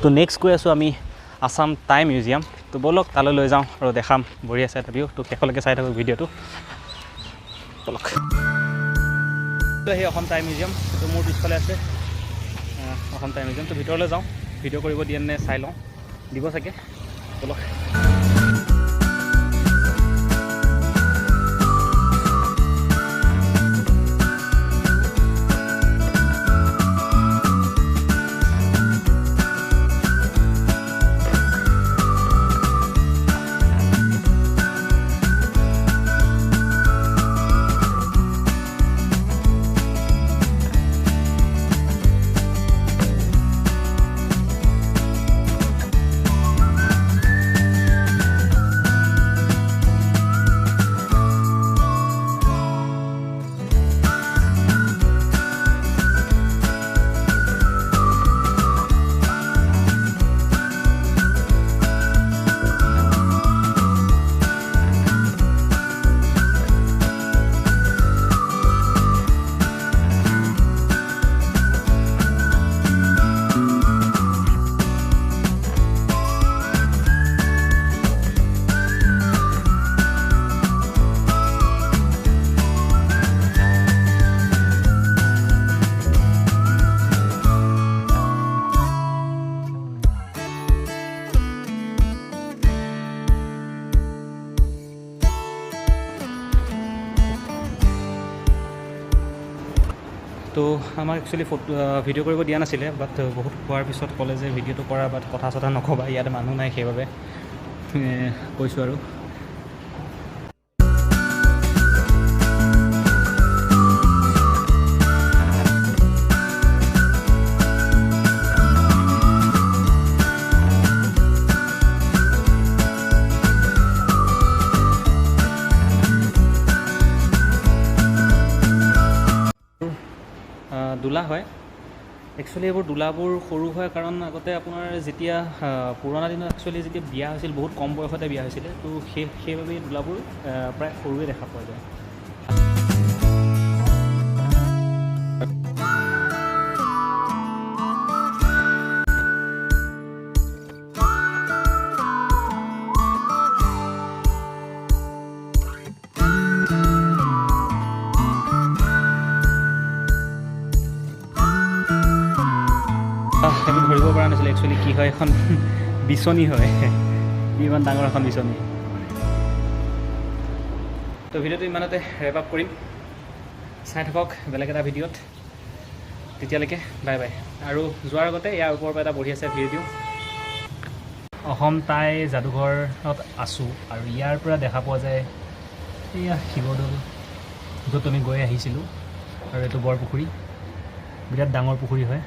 তো নেক্সট গৈ আছোঁ আমি আসাম টাই মিউজিয়াম। তো ব'লক তালৈ লৈ যাওঁ আৰু দেখাম বঢ়িয়া আছে এটা ভিউ। তো শেষলৈকে চাই থাকক ভিডিঅ'টো, ব'লক। তো সেই অসম টাই মিউজিয়াম, তো মোৰ পিছফালে আছে অসম টাই মিউজিয়াম। তো ভিতৰলৈ যাওঁ, ভিডিঅ' কৰিব দিয়ে নে চাই লওঁ, দিব চাগে, ব'লক। তো আমাক একচুৱেলি ভিডিঅ' কৰিব দিয়া নাছিলে, বাট বহুত কোৱাৰ পিছত ক'লে যে ভিডিঅ'টো কৰা, বাট কথা চথা নক'বা, ইয়াতে মানুহ নাই, সেইবাবে কৈছোঁ আৰু। দোলা হয় একচুৱেলি, এইবোৰ দোলাবোৰ সৰু হয় কাৰণ আগতে আপোনাৰ যেতিয়া পুৰণা দিনত একচুৱেলি যেতিয়া বিয়া হৈছিল বহুত কম বয়সতে বিয়া হৈছিলে, তো সেইবাবে দোলাবোৰ প্ৰায় সৰুৱে দেখা পোৱা যায়। সেইটো ধৰিব পৰা নাছিলে একচুৱেলি কি হয়, এখন বিচনী হয়, ইমান ডাঙৰ এখন বিচনী। তো ভিডিঅ'টো ইমানতে ৰেপ আপ কৰিম, চাই থাকক বেলেগ এটা ভিডিঅ'ত, তেতিয়ালৈকে বাই বাই। আৰু যোৱাৰ আগতে ইয়াৰ ওপৰৰ পৰা এটা বঢ়িয়া আছে ভিডিঅ'। অসম টাই যাদুঘৰত আছোঁ আৰু ইয়াৰ পৰা দেখা পোৱা যায় এয়া শিৱদৌল, য'ত আমি গৈ আহিছিলোঁ, আৰু এইটো বৰ পুখুৰী, বিৰাট ডাঙৰ পুখুৰী হয়।